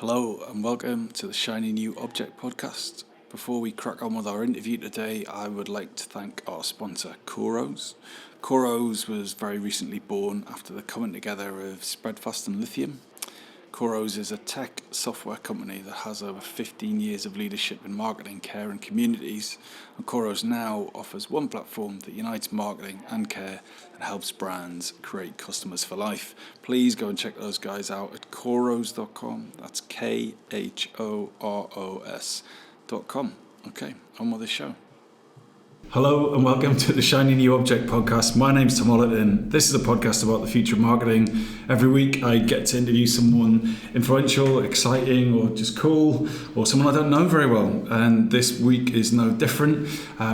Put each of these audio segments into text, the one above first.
Hello and welcome to the Shiny New Object podcast. Before we crack on with our interview today, I would like to thank our sponsor, Coros. Coros was very recently born after the coming together of Spreadfast and Lithium. Coros is a tech software company that has over 15 years of leadership in marketing, care and communities. And Coros now offers one platform that unites marketing and care and helps brands create customers for life. Please go and check those guys out at Coros.com. That's KHOROS.com. Okay, on with the show. Hello and welcome to the Shiny New Object podcast. My name's Tom Ollerton. This is a podcast about the future of marketing. Every week I get to interview someone influential, exciting, or just cool, or someone I don't know very well. And this week is no different.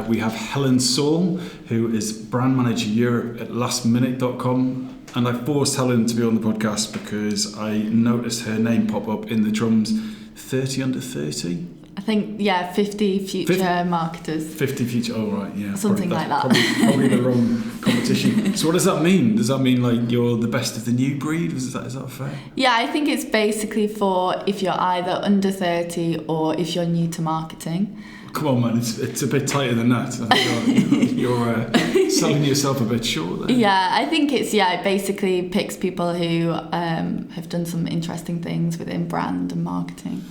We have Helen Saul, who is brand manager Europe at lastminute.com. And I forced Helen to be on the podcast because I noticed her name pop up in the drums 30 under 30. I think, 50 future marketers. 50 future, oh right, yeah. Something like that. Probably the wrong competition. So what does that mean? Does that mean like you're the best of the new breed? Is that fair? Yeah, I think it's basically for if you're either under 30 or if you're new to marketing. Come on, man, it's a bit tighter than that. I think you're selling yourself a bit short there. Yeah, I think it basically picks people who have done some interesting things within brand and marketing.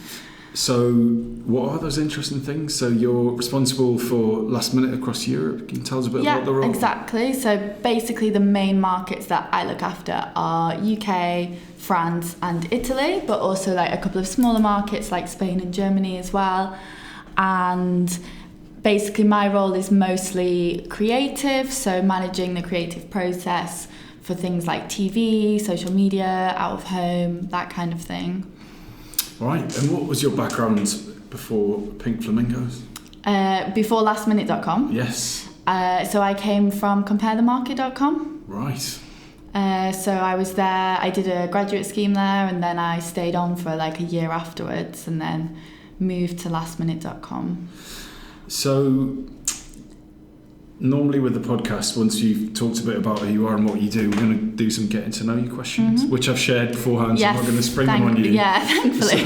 So what are those interesting things? So you're responsible for Last Minute across Europe. Can you tell us a bit about the role? Yeah, exactly. So basically the main markets that I look after are UK, France and Italy, but also like a couple of smaller markets like Spain and Germany as well. And basically my role is mostly creative, so managing the creative process for things like TV, social media, out of home, that kind of thing. Right, and what was your background before Pink Flamingos? Before lastminute.com? Yes. So I came from comparethemarket.com. Right. So I was there, I did a graduate scheme there, and then I stayed on for like a year afterwards and then moved to lastminute.com. So normally with the podcast, once you've talked a bit about who you are and what you do, we're going to do some getting to know you questions, which I've shared beforehand, yes, so I'm not going to spring them on you. Yeah, thankfully.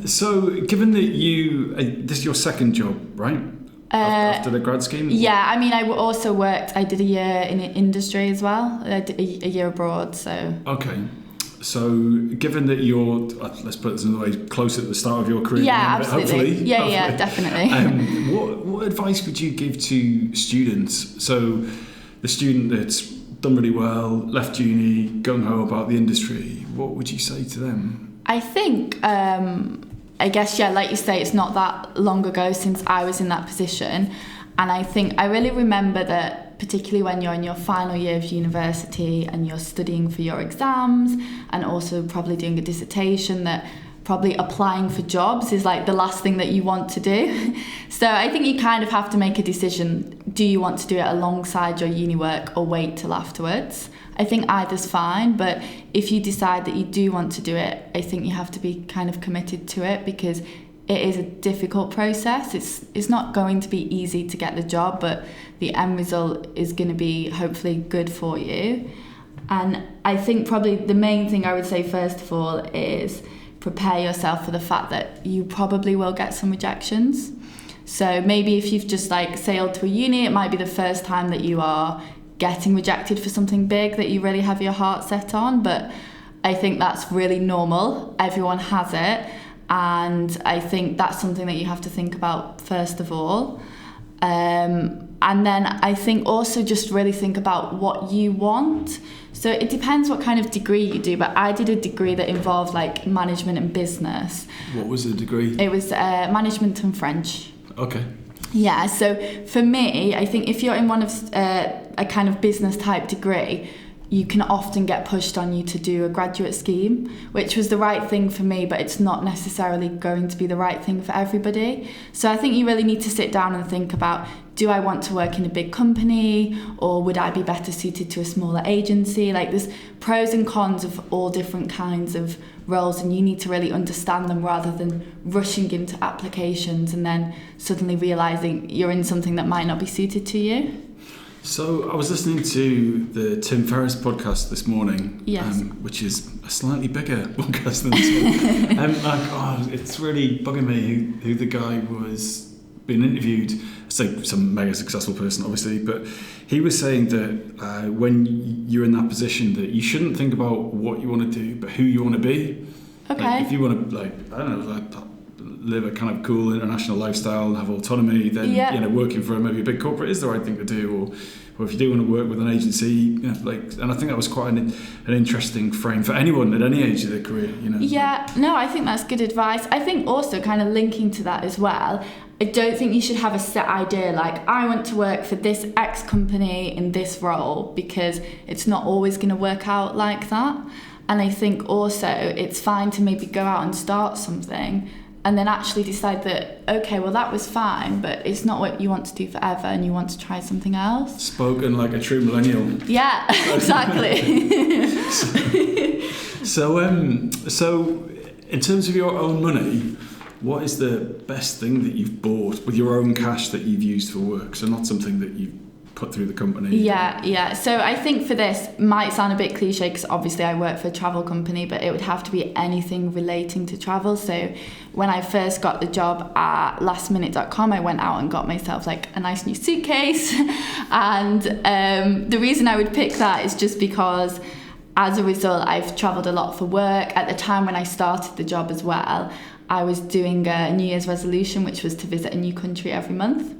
So given that this is your second job, right? After the grad scheme? Yeah, I mean, I also worked, I did a year in industry as well. I did a year abroad, so. Okay. So given that you're, let's put this another way, close at the start of your career. Yeah, absolutely. Hopefully. Yeah, definitely. What advice would you give to students? So the student that's done really well, left uni, gung-ho about the industry, what would you say to them? I think, I guess, like you say, it's not that long ago since I was in that position. And I think I really remember that particularly when you're in your final year of university and you're studying for your exams and also probably doing a dissertation, that probably applying for jobs is like the last thing that you want to do. So I think you kind of have to make a decision. Do you want to do it alongside your uni work or wait till afterwards? I think either's fine, but if you decide that you do want to do it, I think you have to be kind of committed to it because it is a difficult process. It's not going to be easy to get the job, but the end result is going to be hopefully good for you. And I think probably the main thing I would say first of all is prepare yourself for the fact that you probably will get some rejections. So maybe if you've just like sailed to a uni, it might be the first time that you are getting rejected for something big that you really have your heart set on. But I think that's really normal. Everyone has it. And I think that's something that you have to think about first of all. And then I think also just really think about what you want. So it depends what kind of degree you do, but I did a degree that involved like management and business. What was the degree? It was management and French. Okay. Yeah, so for me, I think if you're in one of a kind of business type degree, you can often get pushed on you to do a graduate scheme, which was the right thing for me, but it's not necessarily going to be the right thing for everybody. So I think you really need to sit down and think about, do I want to work in a big company or would I be better suited to a smaller agency? Like there's pros and cons of all different kinds of roles and you need to really understand them rather than rushing into applications and then suddenly realising you're in something that might not be suited to you. So I was listening to the Tim Ferriss podcast this morning, Yes. Which is a slightly bigger podcast than this one. It's really bugging me who the guy was being interviewed. Say some mega successful person, obviously, but he was saying that when you're in that position, that you shouldn't think about what you want to do, but who you want to be. Okay. Like, if you want to, live a kind of cool international lifestyle and have autonomy, then working for maybe a big corporate is the right thing to do. Or if you do want to work with an agency, and I think that was quite an interesting frame for anyone at any age of their career. Yeah, no, I think that's good advice. I think also kind of linking to that as well, I don't think you should have a set idea like, I want to work for this X company in this role, because it's not always going to work out like that. And I think also it's fine to maybe go out and start something and then actually decide that, okay, well, that was fine, but it's not what you want to do forever and you want to try something else. Spoken like a true millennial. Yeah, exactly. So in terms of your own money, what is the best thing that you've bought with your own cash that you've used for work? So not something that you've put through the company. Yeah. So I think for this, might sound a bit cliche because obviously I work for a travel company, but it would have to be anything relating to travel. So when I first got the job at lastminute.com, I went out and got myself like a nice new suitcase. And the reason I would pick that is just because as a result, I've travelled a lot for work. At the time when I started the job as well, I was doing a New Year's resolution, which was to visit a new country every month.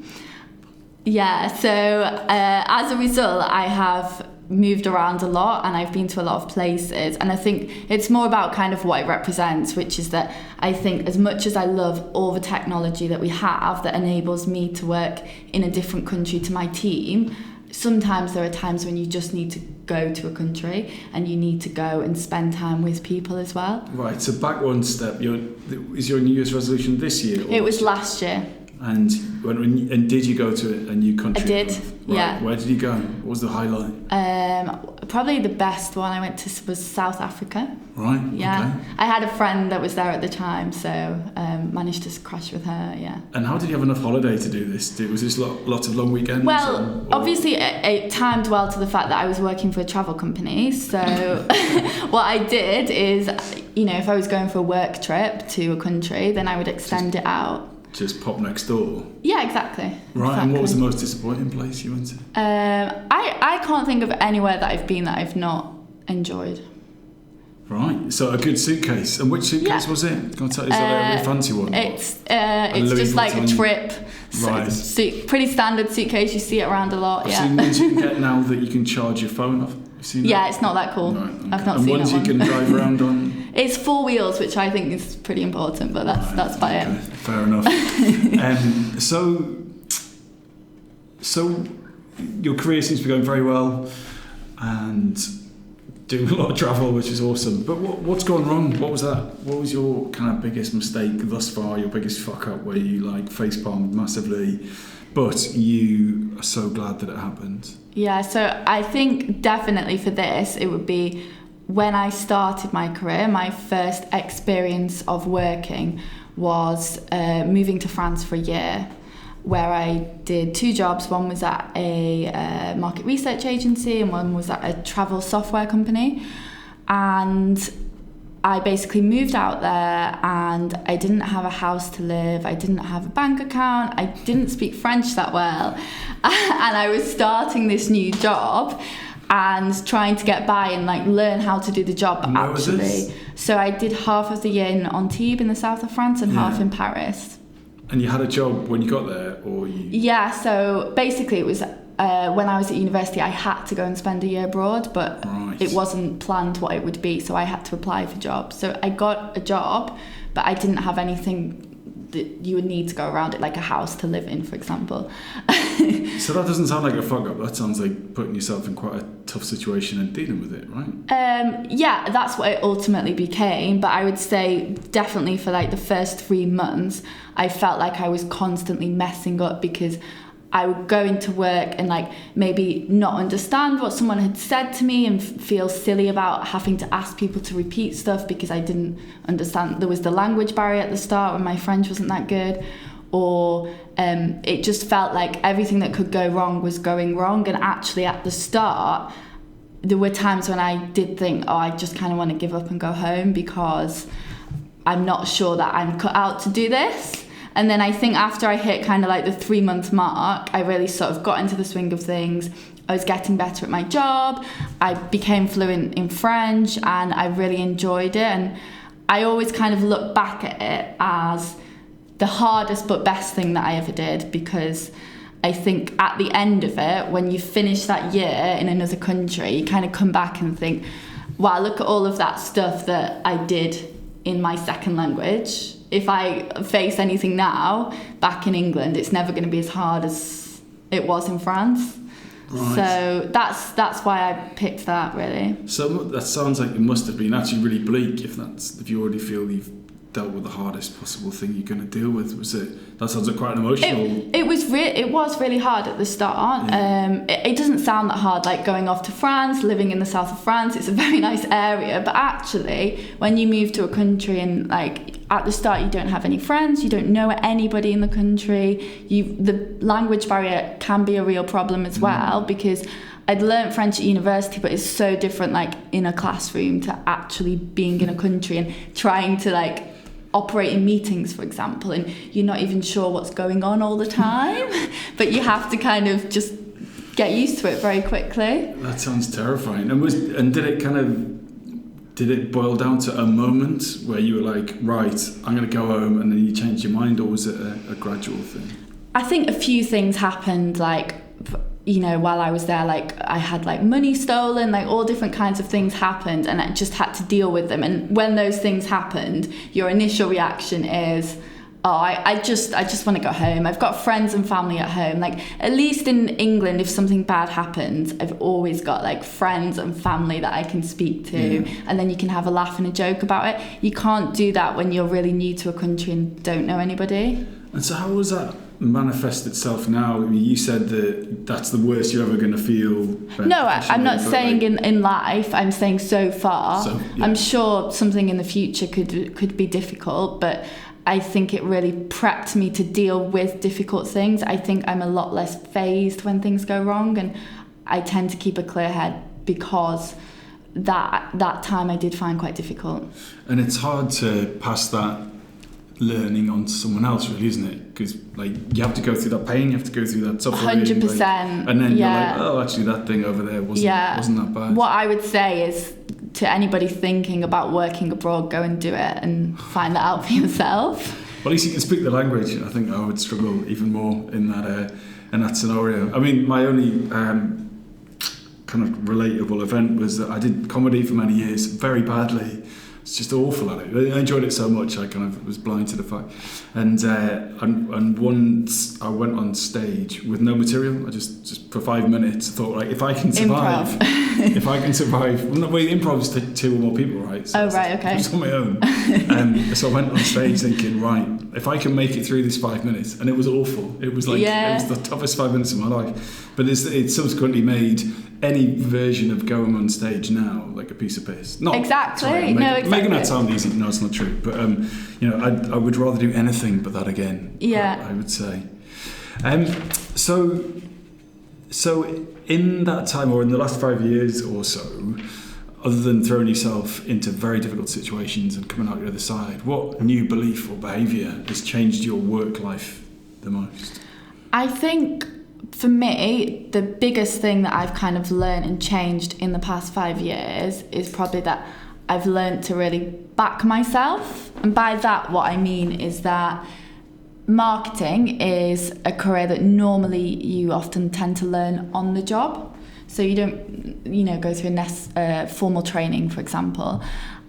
Yeah, so as a result, I have moved around a lot and I've been to a lot of places, and I think it's more about kind of what it represents, which is that I think as much as I love all the technology that we have that enables me to work in a different country to my team, sometimes there are times when you just need to go to a country and you need to go and spend time with people as well. Right, so back one step, is your New Year's resolution this year? It was last year. And did you go to a new country? I did, right. yeah. Where did you go? What was the highlight? Probably the best one I went to was South Africa. Right, yeah. okay. I had a friend that was there at the time, so managed to crash with her, yeah. And how did you have enough holiday to do this? Was this lots of long weekends? Well, obviously it timed well to the fact that I was working for a travel company, so what I did is, if I was going for a work trip to a country, then I would extend it out. Just pop next door? Yeah, exactly. Right, exactly. And what was the most disappointing place you went to? I can't think of anywhere that I've been that I've not enjoyed. Right, so a good suitcase. And which suitcase was it? Can I tell you, is that a really fancy one? It's just like a trip. Right. Pretty standard suitcase, you see it around a lot, I've seen ones you can get now that you can charge your phone off. Yeah, it's not that cool. Right, okay. I've not and seen ones that one. you can drive around on? It's 4 wheels, which I think is pretty important, but that's about it. Fair enough. So your career seems to be going very well and doing a lot of travel, which is awesome. But what's gone wrong? What was that? What was your kind of biggest mistake thus far, your biggest fuck up where you facepalmed massively, but you are so glad that it happened? Yeah, so I think definitely for this, it would be when I started my career, my first experience of working was moving to France for a year, where I did 2 jobs. One was at a market research agency and one was at a travel software company. And I basically moved out there and I didn't have a house to live, I didn't have a bank account, I didn't speak French that well. And I was starting this new job and trying to get by and learn how to do the job actually. So I did half of the year in Antibes in the south of France and half in Paris. And you had a job when you got there, or you? Yeah, so basically it was when I was at university, I had to go and spend a year abroad, but it wasn't planned what it would be, so I had to apply for jobs. So I got a job, but I didn't have anything that you would need to go around it, like a house to live in, for example. So that doesn't sound like a fuck up. That sounds like putting yourself in quite a tough situation and dealing with it, right? Yeah, that's what it ultimately became. But I would say definitely for the first 3 months, I felt like I was constantly messing up because I would go into work and maybe not understand what someone had said to me and feel silly about having to ask people to repeat stuff because I didn't understand. There was the language barrier at the start when my French wasn't that good. or it just felt like everything that could go wrong was going wrong. And actually at the start, there were times when I did think, I just kind of want to give up and go home because I'm not sure that I'm cut out to do this. And then I think after I hit kind of like the 3-month mark, I really sort of got into the swing of things. I was getting better at my job. I became fluent in French and I really enjoyed it. And I always kind of look back at it as the hardest but best thing that I ever did, because I think at the end of it, when you finish that year in another country, you kind of come back and think, wow, look at all of that stuff that I did in my second language. If I face anything now back in England, it's never going to be as hard as it was in France. Right. So that's why I picked that, really. So that sounds like it must have been actually really bleak if you already feel you've dealt with the hardest possible thing you're going to deal with. That sounds like quite an emotional... It was really hard at the start. Yeah. It doesn't sound that hard, like going off to France, living in the south of France. It's a very nice area, but actually when you move to a country and like at the start you don't have any friends, you don't know anybody in the country, the language barrier can be a real problem as well, because I'd learnt French at university, but it's so different like in a classroom to actually being in a country and trying to like operate in meetings, for example, and you're not even sure what's going on all the time, but you have to kind of just get used to it very quickly. That sounds terrifying. And did it boil down to a moment where you were like, right, I'm going to go home, and then you changed your mind, or was it a gradual thing? I think a few things happened, like, you know, while I was there, like I had like money stolen, like all different kinds of things happened, and I just had to deal with them. And when those things happened, your initial reaction is, I just want to go home. I've got friends and family at home. Like, at least in England, if something bad happens, I've always got like friends and family that I can speak to, and then you can have a laugh and a joke about it. You can't do that when you're really new to a country and don't know anybody. And so how was that manifest itself now? I mean, you said that that's the worst you're ever going to feel. No, I'm not saying like, in life. I'm saying so far. I'm sure something in the future could be difficult, but I think it really prepped me to deal with difficult things. I think I'm a lot less phased when things go wrong, and I tend to keep a clear head because that time I did find quite difficult. And it's hard to pass that learning on to someone else, really, isn't it? Because like you have to go through that pain, you have to go through that suffering, 100%, and then you're like, oh, actually that thing over there wasn't that bad. What I would say is, to anybody thinking about working abroad, go and do it and find that out for yourself. Well, at least you can speak the language. I think I would struggle even more in that scenario. I mean, my only kind of relatable event was that I did comedy for many years, very badly. It's just awful at it. I enjoyed it so much, I kind of was blind to the fact. And once I went on stage with no material, I just for 5 minutes thought, like, if I can survive, improv's to 2 or more people, right? So okay. It's on my own. So I went on stage thinking, right, if I can make it through this 5 minutes, and it was awful. It was like it was the toughest 5 minutes of my life. But it subsequently made any version of going on stage now like a piece of piss. Not exactly. Sorry, Exactly. Making that sound easy. No, it's not true. But you know, I would rather do anything but that again. Yeah. I would say. So in that time, or in the last 5 years or so, other than throwing yourself into very difficult situations and coming out the other side, what new belief or behaviour has changed your work life the most? I think, for me, the biggest thing that I've kind of learned and changed in the past 5 years is probably that I've learned to really back myself. And by that, what I mean is that marketing is a career that normally you often tend to learn on the job. So you don't, go through formal training, for example.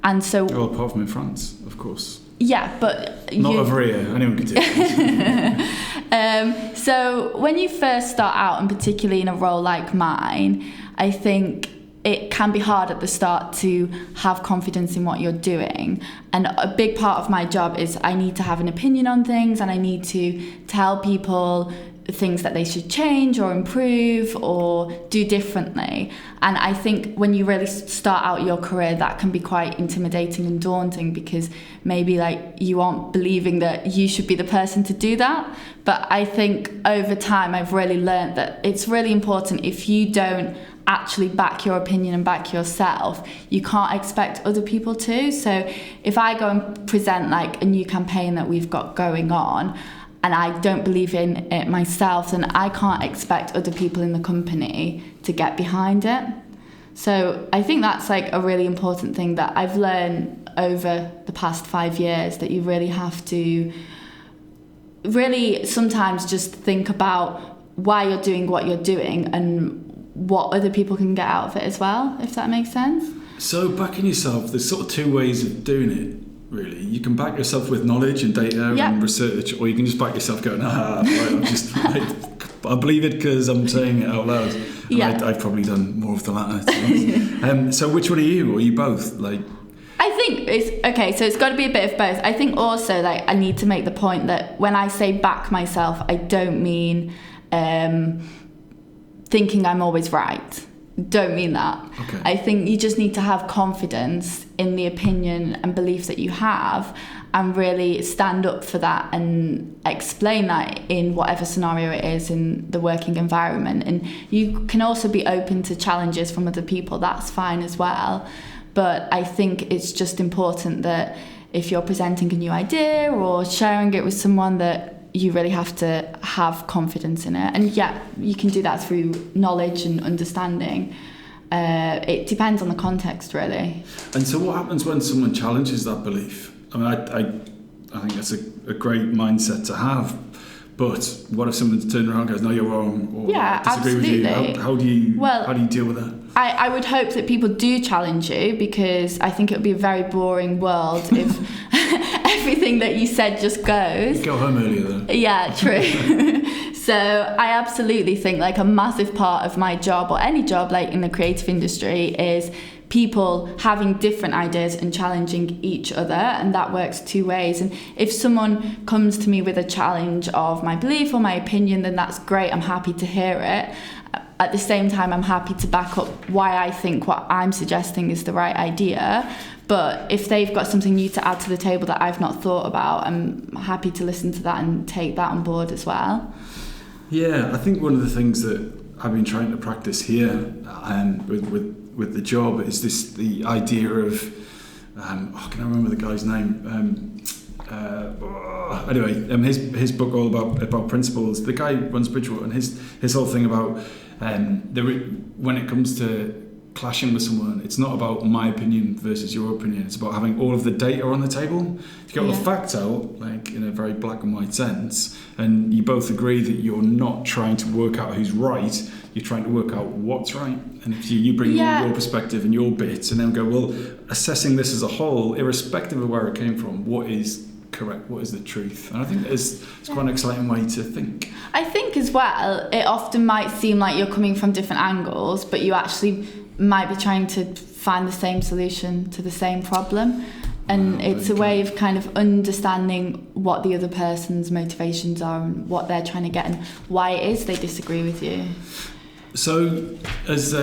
And so... Well, apart from in France, of course. Yeah, but... Not over here. Anyone can do it. So when you first start out, and particularly in a role like mine, I think it can be hard at the start to have confidence in what you're doing. And a big part of my job is I need to have an opinion on things, and I need to tell people things that they should change or improve or do differently. And I think when you really start out your career, that can be quite intimidating and daunting, because maybe like you aren't believing that you should be the person to do that. But I think over time I've really learned that it's really important, if you don't actually back your opinion and back yourself, you can't expect other people to. So if I go and present like a new campaign that we've got going on, and I don't believe in it myself, then I can't expect other people in the company to get behind it. So I think that's like a really important thing that I've learned over the past 5 years, that you really have to really sometimes just think about why you're doing what you're doing and what other people can get out of it as well, if that makes sense. So backing yourself, there's sort of two ways of doing it, really. You can back yourself with knowledge and data and research, or you can just back yourself going, I believe it because I'm saying it out loud. I've probably done more of the latter, to be honest. So which one are you? Or are you both? Like, I think it's okay, so it's got to be a bit of both. I think also like I need to make the point that when I say back myself, I don't mean thinking I'm always right. Don't mean that. Okay. I think you just need to have confidence in the opinion and belief that you have, and really stand up for that and explain that in whatever scenario it is in the working environment. And you can also be open to challenges from other people. That's fine as well. But I think it's just important that if you're presenting a new idea or sharing it with someone, that you really have to have confidence in it. And yeah, you can do that through knowledge and understanding. It depends on the context, really. And so what happens when someone challenges that belief? I mean, I think that's a great mindset to have. But what if someone turns around and goes, no, you're wrong, or disagree with you? How do you deal with that? I would hope that people do challenge you, because I think it would be a very boring world if everything that you said just goes. You go home earlier though. Yeah, true. So I absolutely think like a massive part of my job, or any job like in the creative industry, is people having different ideas and challenging each other, and that works two ways. And if someone comes to me with a challenge of my belief or my opinion, then that's great. I'm happy to hear it. At the same time, I'm happy to back up why I think what I'm suggesting is the right idea. But if they've got something new to add to the table that I've not thought about, I'm happy to listen to that and take that on board as well. Yeah, I think one of the things that I've been trying to practice here with the job is the idea of can I remember the guy's name? Anyway, his book all about principles. The guy runs Bridgewater, and his whole thing about when it comes to clashing with someone, it's not about my opinion versus your opinion. It's about having all of the data on the table. If you get all the facts out, like in a very black and white sense, and you both agree that you're not trying to work out who's right, you're trying to work out what's right. And if you bring your perspective and your bits, and then go, well, assessing this as a whole, irrespective of where it came from, what is correct, what is the truth? And I think it's quite an exciting way to think. I think as well, it often might seem like you're coming from different angles, but you actually might be trying to find the same solution to the same problem. And it's a way of kind of understanding what the other person's motivations are and what they're trying to get and why it is they disagree with you. So, as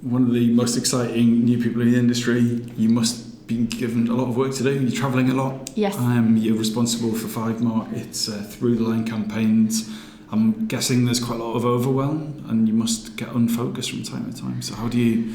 one of the most exciting new people in the industry, you must be given a lot of work to do. You're travelling a lot. Yes. You're responsible for 5 markets, through the line campaigns. I'm guessing there's quite a lot of overwhelm, and you must get unfocused from time to time. So how do you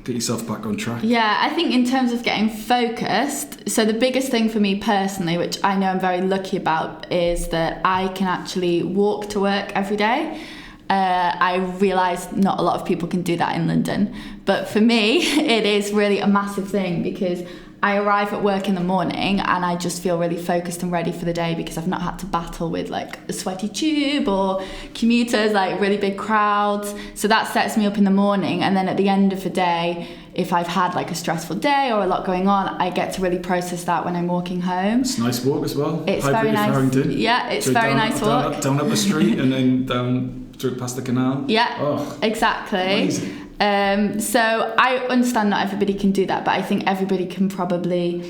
get yourself back on track? Yeah, I think in terms of getting focused, so the biggest thing for me personally, which I know I'm very lucky about, is that I can actually walk to work every day. I realise not a lot of people can do that in London, but for me it is really a massive thing, because I arrive at work in the morning and I just feel really focused and ready for the day, because I've not had to battle with like a sweaty tube or commuters, like really big crowds. So that sets me up in the morning, and then at the end of the day, if I've had like a stressful day or a lot going on, I get to really process that when I'm walking home. It's a nice walk as well. It's very nice. Farrington. Yeah, it's very nice walk. Down up the street and then down through past the canal. Yeah, exactly. Amazing. So I understand not everybody can do that, but I think everybody can probably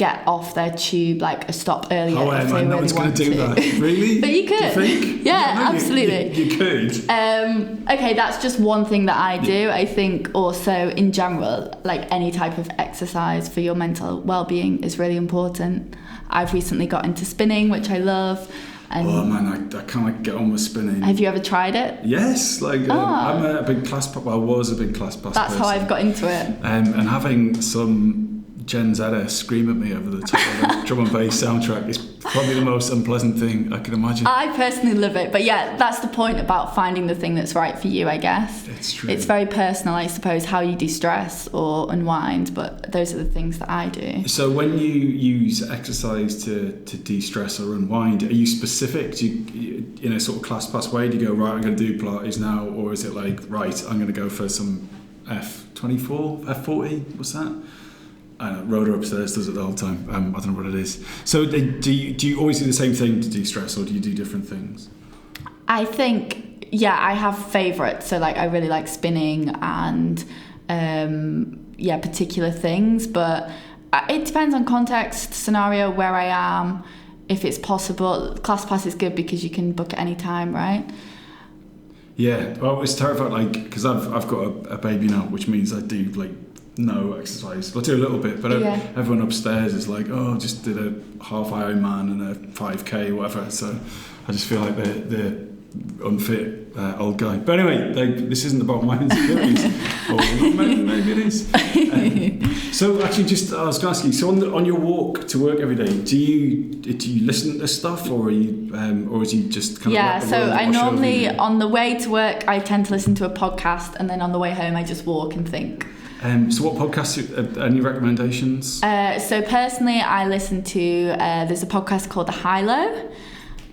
get off their tube like a stop earlier if they no really one's going want to do that. Really? But you could. Do you think? Yeah, No, absolutely. You could. Okay, that's just one thing that I do. I think also in general, like any type of exercise for your mental well-being is really important. I've recently got into spinning, which I love. And oh man, I can't get on with spinning. have you ever tried it? Yes, like I'm a big class pass. Well, I was a big class pass. That's person. how I've got into it. And having some Gen Zeta scream at me over the top of the drum and bass soundtrack is probably the most unpleasant thing I can imagine. I personally love it, but yeah, that's the point about finding the thing that's right for you, I guess. It's true. It's very personal, I suppose, how you de-stress or unwind, but those are the things that I do. So when you use exercise to de-stress or unwind, are you specific? Do you, in a sort of class pass way, do you go, right, I'm going to do Pilates now, or is it like, right, I'm going to go for some F24, F40, what's that? I don't know, Rhoda upstairs does it the whole time. I don't know what it is. So do you always do the same thing to de-stress, or do you do different things? I think, yeah, I have favourites. So like I really like spinning and particular things, but it depends on context, scenario, where I am, if it's possible. ClassPass is good because you can book at any time, right? Yeah, well, it's terrifying, like, because I've got a baby now, which means I do like no exercise. I'll do a little bit, but everyone upstairs is like, oh, just did a half Ironman and a 5k, whatever. So I just feel like the unfit old guy. But anyway, this isn't about my insecurities. Or maybe it is. So actually, I was going to ask you. So on your walk to work every day, do you listen to stuff, or are you, or is you just kind of? Yeah. So I normally on the way to work, I tend to listen to a podcast, and then on the way home, I just walk and think. So what podcasts, any recommendations? So personally, I listen to, there's a podcast called The High Low.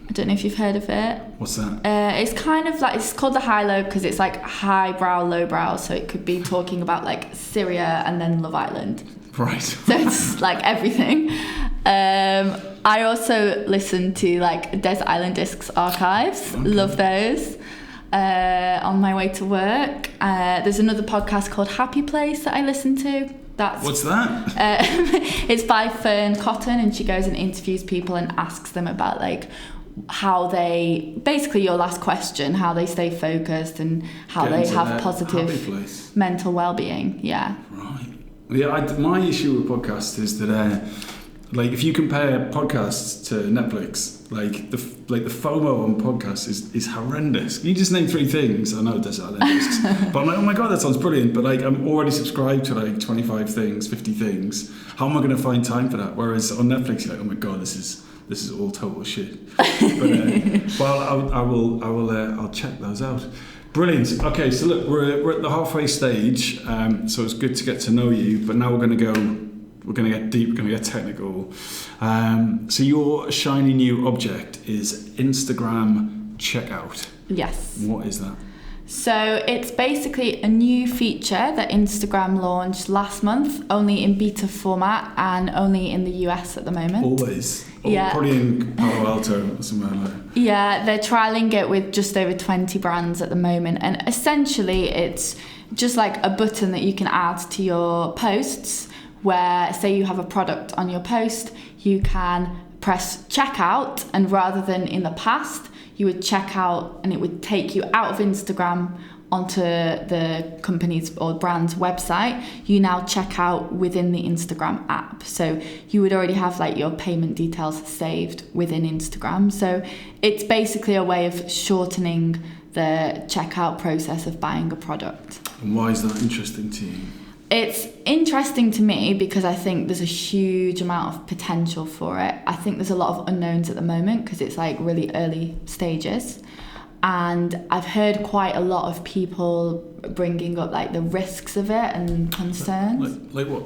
I don't know if you've heard of it. What's that? It's kind of like, it's called The High Low because it's like highbrow, lowbrow. So it could be talking about like Syria and then Love Island. Right. So it's like everything. I also listen to like Desert Island Discs Archives. Okay. Love those. On my way to work. There's another podcast called Happy Place that I listen to. What's that? It's by Fern Cotton, and she goes and interviews people and asks them about like how they, basically your last question, how they stay focused and how they have positive mental well-being. Yeah. Right. Yeah. My issue with podcasts is that like if you compare podcasts to Netflix, like the FOMO on podcasts is horrendous. You just name 3 things. I know there's other discs, but I'm like, oh my god, that sounds brilliant. But like I'm already subscribed to like 25 things, 50 things. How am I going to find time for that? Whereas on Netflix, you're like, oh my god, this is all total shit. But I'll check those out. Brilliant. Okay, so look, we're at the halfway stage. So it's good to get to know you. But now we're going to get deep, we're going to get technical. So your shiny new object is Instagram checkout. Yes. What is that? So it's basically a new feature that Instagram launched last month, only in beta format and only in the US at the moment. Always? Yeah. Probably in Palo Alto or somewhere like that. Yeah, they're trialling it with just over 20 brands at the moment. And essentially it's just like a button that you can add to your posts where, say you have a product on your post, you can press checkout, and rather than in the past, you would check out and it would take you out of Instagram onto the company's or brand's website. You now check out within the Instagram app. So you would already have like your payment details saved within Instagram. So it's basically a way of shortening the checkout process of buying a product. And why is that interesting to you? It's interesting to me because I think there's a huge amount of potential for it. I think there's a lot of unknowns at the moment because it's like really early stages. And I've heard quite a lot of people bringing up like the risks of it and concerns. Like what?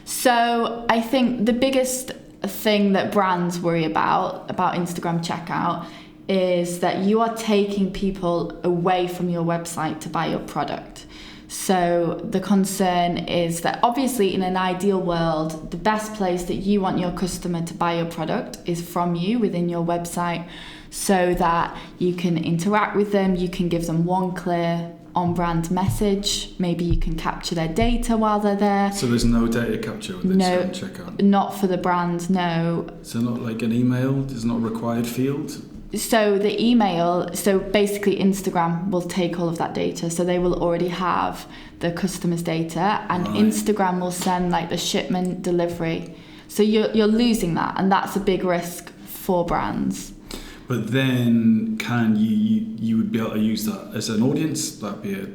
So I think the biggest thing that brands worry about Instagram checkout is that you are taking people away from your website to buy your product. So the concern is that obviously in an ideal world, the best place that you want your customer to buy your product is from you within your website, so that you can interact with them, you can give them one clear on-brand message. Maybe you can capture their data while they're there. So there's no data capture with Instagram checkout? Not for the brand, no. So not like an email? There's not a required field? So the email, so basically Instagram will take all of that data. So they will already have the customer's data, and Instagram will send like the shipment delivery. So you're losing that, and that's a big risk for brands. But then can you would be able to use that as an audience? That'd be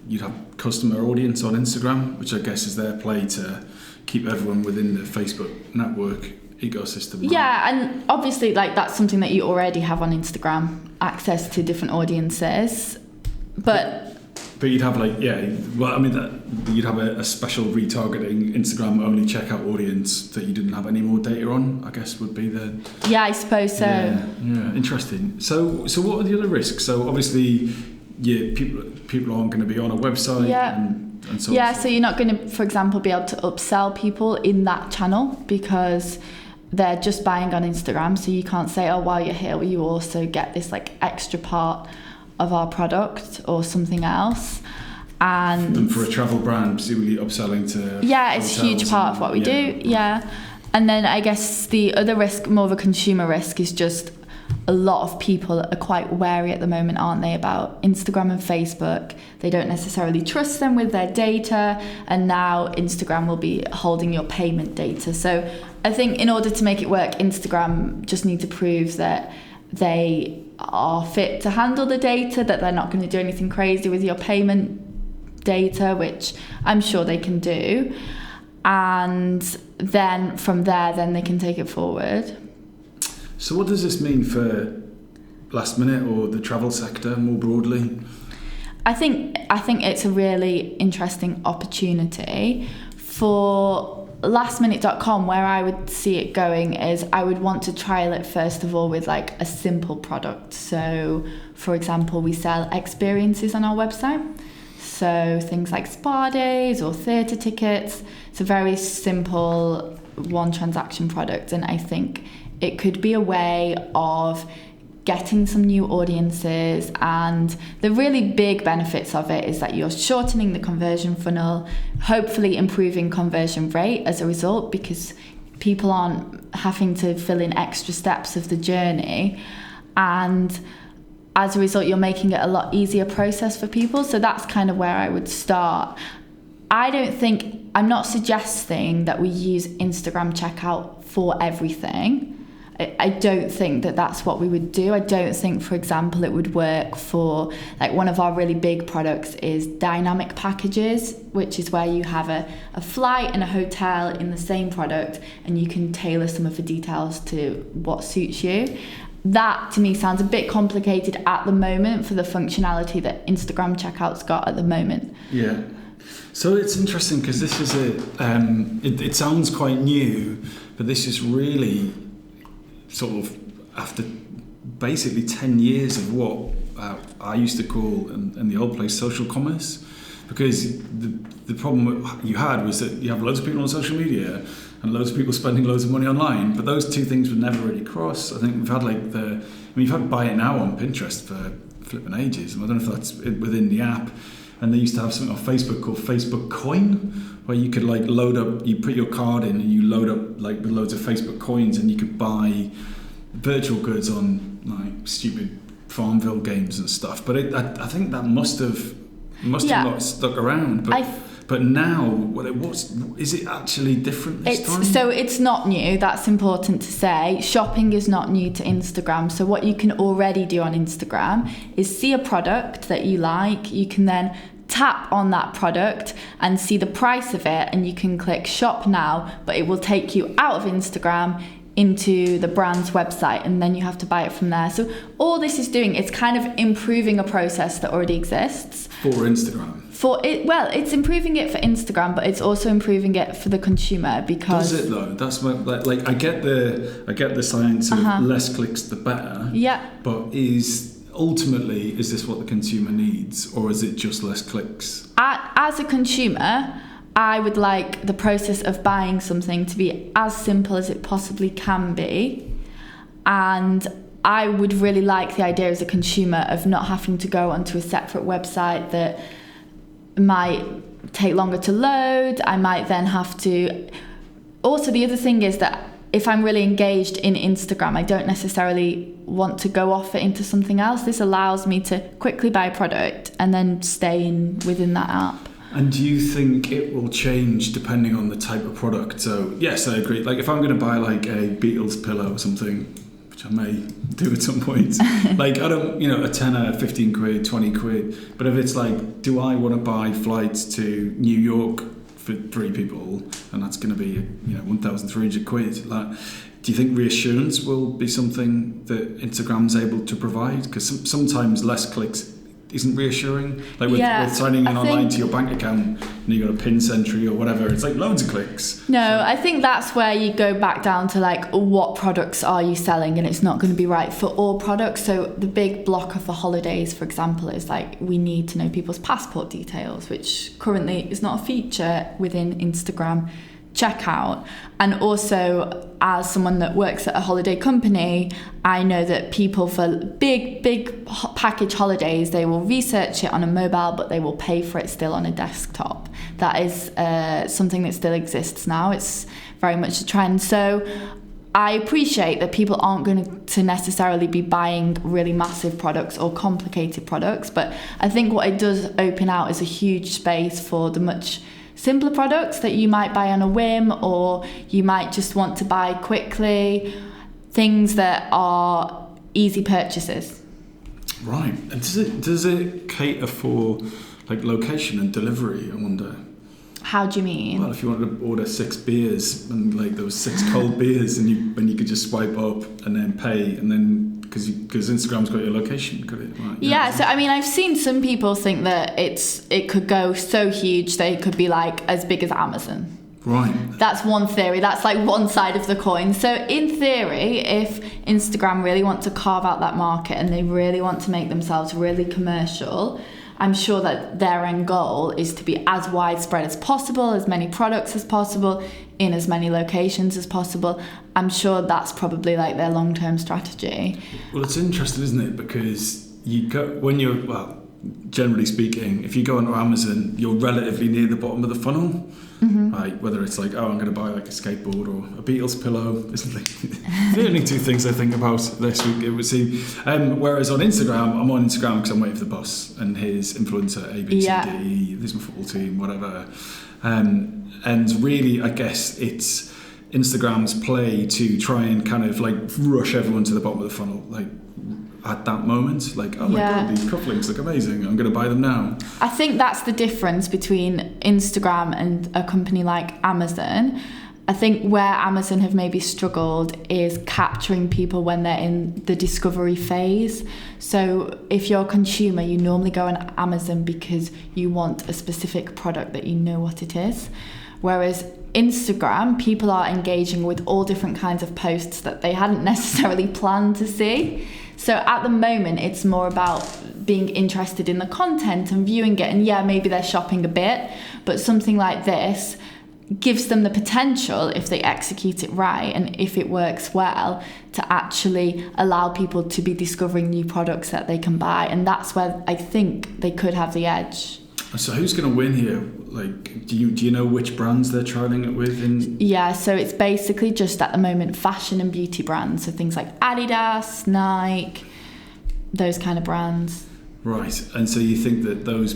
you'd have customer audience on Instagram, which I guess is their play to keep everyone within the Facebook network ecosystem. Right? Yeah, and obviously like that's something that you already have on Instagram, access to different audiences. But you'd have you'd have a special retargeting Instagram only checkout audience that you didn't have any more data on, I guess would be the... Yeah, I suppose so. Yeah, interesting. So what are the other risks? So obviously, people aren't going to be on a website and so on. Yeah, so you're not going to, for example, be able to upsell people in that channel because they're just buying on Instagram. So you can't say, oh, while you're here, you also get this like extra part of our product or something else. And for a travel brand, presumably upselling to it's a huge part of what we do. And then I guess the other risk, more of a consumer risk, is just a lot of people are quite wary at the moment, aren't they, about Instagram and Facebook. They don't necessarily trust them with their data, and now Instagram will be holding your payment data. So I think in order to make it work, Instagram just need to prove that they are fit to handle the data, that they're not going to do anything crazy with your payment data, which I'm sure they can do. And then from there, then they can take it forward. So what does this mean for last minute or the travel sector more broadly? I think it's a really interesting opportunity. For lastminute.com, where I would see it going is I would want to trial it first of all with like a simple product. So for example, we sell experiences on our website. So things like spa days or theatre tickets. It's a very simple one transaction product, and I think it could be a way of getting some new audiences, and the really big benefits of it is that you're shortening the conversion funnel, hopefully improving conversion rate as a result, because people aren't having to fill in extra steps of the journey, and as a result you're making it a lot easier process for people. So that's kind of where I would start. I'm not suggesting that we use Instagram checkout for everything. I don't think that that's what we would do. I don't think, for example, it would work for, like, one of our really big products is dynamic packages, which is where you have a flight and a hotel in the same product, and you can tailor some of the details to what suits you. That, to me, sounds a bit complicated at the moment for the functionality that Instagram checkout's got at the moment. Yeah. So it's interesting because this is it sounds quite new, but this is really sort of after basically 10 years of what I used to call in the old place social commerce, because the problem you had was that you have loads of people on social media and loads of people spending loads of money online, but those two things would never really cross. I think we've had you've had buy it now on Pinterest for flipping ages, and I don't know if that's within the app. And they used to have something on Facebook called Facebook Coin, where you could load up, you put your card in and you load up with loads of Facebook coins, and you could buy virtual goods on stupid Farmville games and stuff. But I think that must have not stuck around. But now, is it actually different this time? So it's not new, that's important to say. Shopping is not new to Instagram. So what you can already do on Instagram is see a product that you like. You can then tap on that product and see the price of it, and you can click shop now, but it will take you out of Instagram into the brand's website, and then you have to buy it from there. So all this is doing, it's kind of improving a process that already exists. For Instagram? It's improving it for Instagram, but it's also improving it for the consumer, because... Does it though? That's what, I get the science of less clicks the better. Yeah. But is this what the consumer needs, or is it just less clicks? As a consumer, I would like the process of buying something to be as simple as it possibly can be, and I would really like the idea as a consumer of not having to go onto a separate website that might take longer to load. I might then have to... Also, the other thing is that if I'm really engaged in Instagram, I don't necessarily want to go off it into something else. This allows me to quickly buy a product and then stay within that app. And do you think it will change depending on the type of product? So yes, I agree. Like if I'm going to buy like a Beatles pillow or something, which I may do at some point, like I don't, a tenner, 15 quid, 20 quid. But if it's like, do I want to buy flights to New York for 3 people, and that's going to be 1,300 quid? Like, do you think reassurance will be something that Instagram's able to provide? Because sometimes less clicks isn't reassuring. Like with signing in online to your bank account and you got a PIN century or whatever, it's like loads of clicks. No, I think that's where you go back down to like, what products are you selling, and it's not going to be right for all products. So the big block of the holidays, for example, is like we need to know people's passport details, which currently is not a feature within Instagram checkout. And also, as someone that works at a holiday company, I know that people for big package holidays, they will research it on a mobile, but they will pay for it still on a desktop. That is something that still exists now. It's very much a trend. So I appreciate that people aren't going to necessarily be buying really massive products or complicated products, but I think what it does open out is a huge space for the much simpler products that you might buy on a whim, or you might just want to buy quickly, things that are easy purchases. Right. And does it cater for like location and delivery, I wonder? How do you mean? Well, if you wanted to order 6 beers and like there was 6 cold beers and you could just swipe up and then pay, and then because Instagram's got your location, could it? Right, yeah. So I mean, I've seen some people think that it could go so huge they could be like as big as Amazon. Right. That's one theory. That's like one side of the coin. So in theory, if Instagram really want to carve out that market and they really want to make themselves really commercial, I'm sure that their end goal is to be as widespread as possible, as many products as possible, in as many locations as possible. I'm sure that's probably like their long-term strategy. Well, it's interesting, isn't it? Because generally speaking, if you go onto Amazon, you're relatively near the bottom of the funnel. Mm-hmm. Right, whether it's like, I'm going to buy like a skateboard or a Beatles pillow, isn't like the only 2 things I think about this week, it would seem. Whereas on Instagram, I'm on Instagram because I'm waiting for the bus and his influencer ABCD, this is my football team, whatever. And really, I guess it's Instagram's play to try and kind of like rush everyone to the bottom of the funnel, like at that moment, like, oh my God, these cufflinks look amazing, I'm going to buy them now. I think that's the difference between Instagram and a company like Amazon. I think where Amazon have maybe struggled is capturing people when they're in the discovery phase. So if you're a consumer, you normally go on Amazon because you want a specific product that you know what it is. Whereas Instagram, people are engaging with all different kinds of posts that they hadn't necessarily planned to see. So at the moment, it's more about being interested in the content and viewing it. And maybe they're shopping a bit, but something like this gives them the potential, if they execute it right and if it works well, to actually allow people to be discovering new products that they can buy. And that's where I think they could have the edge. So who's going to win here? Like, do you know which brands they're trialing it with? Yeah, so it's basically just at the moment fashion and beauty brands. So things like Adidas, Nike, those kind of brands. Right, and so you think that those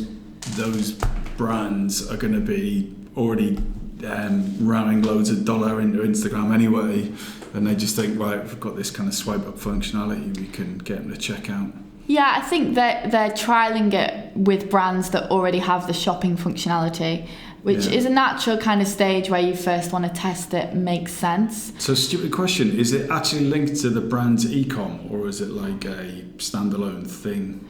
brands are going to be already ramming loads of dollar into Instagram anyway, and they just think, right, we've got this kind of swipe up functionality, we can get them to check out. Yeah, I think that they're trialling it with brands that already have the shopping functionality, which is a natural kind of stage where you first want to test it, makes sense. So, stupid question, is it actually linked to the brand's e-com, or is it like a standalone thing?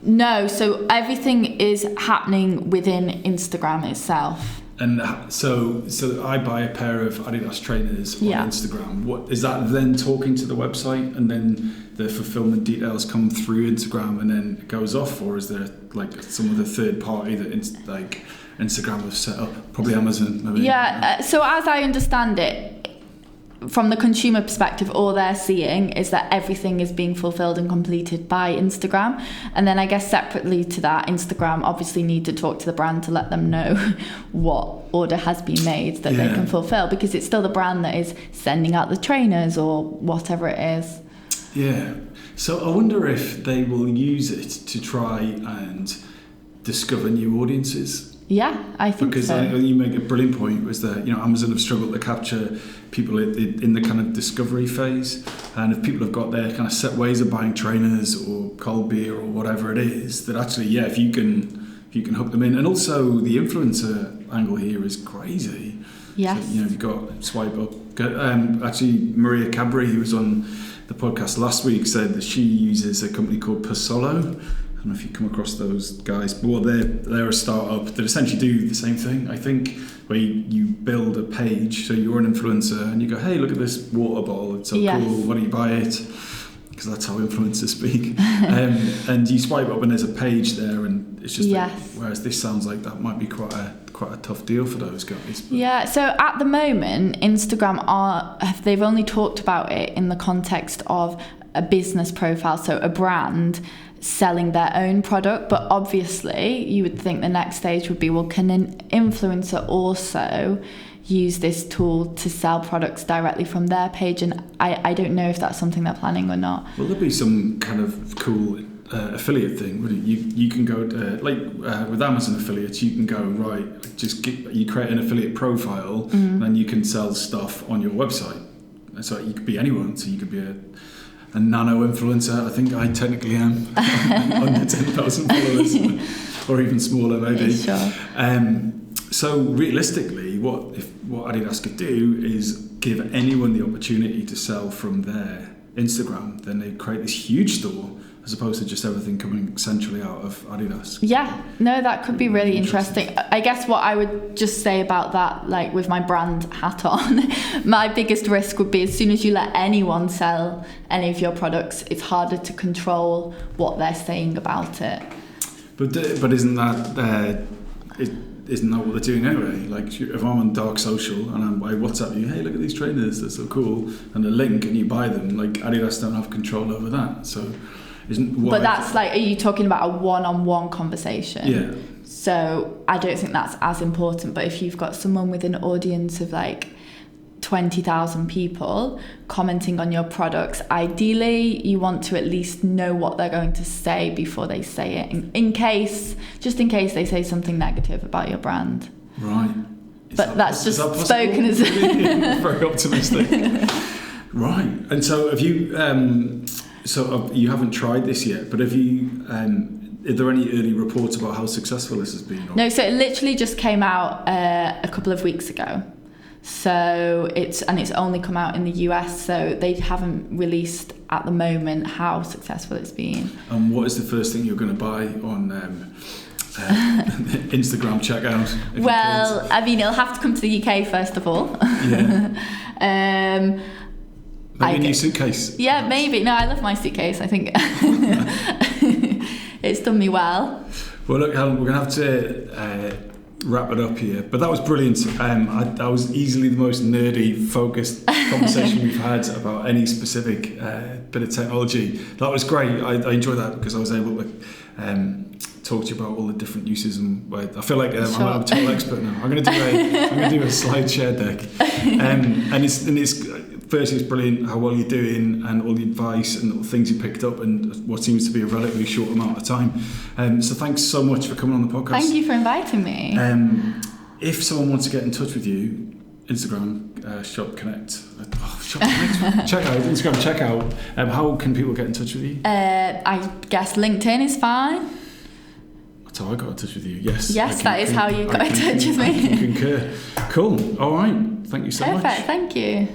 No, so everything is happening within Instagram itself. And so I buy a pair of Adidas trainers on Instagram. What is that then talking to the website, and then the fulfillment details come through Instagram and then it goes off, or is there like some other third party that Instagram have set up? Probably Amazon, maybe. Yeah. So as I understand it, from the consumer perspective, all they're seeing is that everything is being fulfilled and completed by Instagram. And then I guess separately to that, Instagram obviously need to talk to the brand to let them know what order has been made that they can fulfill, because it's still the brand that is sending out the trainers or whatever it is. Yeah. So I wonder if they will use it to try and discover new audiences. Yeah, I think because so. You make a brilliant point, was that Amazon have struggled to capture people in the kind of discovery phase, and if people have got their kind of set ways of buying trainers or cold beer or whatever it is, that actually if you can hook them in. And also the influencer angle here is crazy. Yes. So, you've got swipe up. Actually, Maria Cadbury, who was on the podcast last week, said that she uses a company called Persolo. I don't know if you come across those guys, but they're a startup that essentially do the same thing, I think, where you build a page. So you're an influencer and you go, hey, look at this water bottle, it's so cool, why don't you buy it? Because that's how influencers speak. And you swipe up and there's a page there, and it's just whereas this sounds like that might be quite a tough deal for those guys. But. Yeah, so at the moment, Instagram they've only talked about it in the context of a business profile, so a brand selling their own product. But obviously you would think the next stage would be, well, can an influencer also use this tool to sell products directly from their page? And I don't know if that's something they're planning or not. Well, there'd be some kind of cool affiliate thing, wouldn't it? You can go with Amazon affiliates, you can go you create an affiliate profile, and then you can sell stuff on your website. So you could be anyone. So you could be a nano influencer. I think I technically am under 10,000 followers, or even smaller maybe. Sure. So realistically, what Adidas could do is give anyone the opportunity to sell from their Instagram. Then they create this huge store, as opposed to just everything coming centrally out of Adidas. Yeah, no, that could be really interesting. I guess what I would just say about that, like with my brand hat on, my biggest risk would be as soon as you let anyone sell any of your products, it's harder to control what they're saying about it. But isn't that what they're doing anyway? Like if I'm on dark social and I WhatsApp you, hey, look at these trainers, they're so cool, and a link, and you buy them, like Adidas don't have control over that. So but that's like, are you talking about a one-on-one conversation? Yeah. So I don't think that's as important. But if you've got someone with an audience of like 20,000 people commenting on your products, ideally you want to at least know what they're going to say before they say it, in case they say something negative about your brand. Right. That's just spoken as very optimistic. Right. And so have you you haven't tried this yet, but have you are there any early reports about how successful this has been? No, so it literally just came out a couple of weeks ago. So it's only come out in the US, so they haven't released at the moment how successful it's been. And what is the first thing you're going to buy on Instagram checkout? Well, I mean, it'll have to come to the UK first of all. Yeah. Maybe a new suitcase. Yeah, perhaps. Maybe. No, I love my suitcase. I think it's done me well. Well, look, Helen, we're going to have to wrap it up here. But that was brilliant. That was easily the most nerdy, focused conversation we've had about any specific bit of technology. That was great. I enjoyed that because I was able to talk to you about all the different uses. And I feel like I'm a total expert now. I'm going to do a slide share deck. Firstly, it's brilliant how well you're doing and all the advice and all the things you picked up in what seems to be a relatively short amount of time. So thanks so much for coming on the podcast. Thank you for inviting me. If someone wants to get in touch with you, Instagram, Shop Connect. Check out Instagram. Check out. How can people get in touch with you? I guess LinkedIn is fine. That's how I got in touch with you. Yes. Yes, that is how you got in touch with me. I can concur. Cool. All right. Thank you so much. Perfect. Thank you.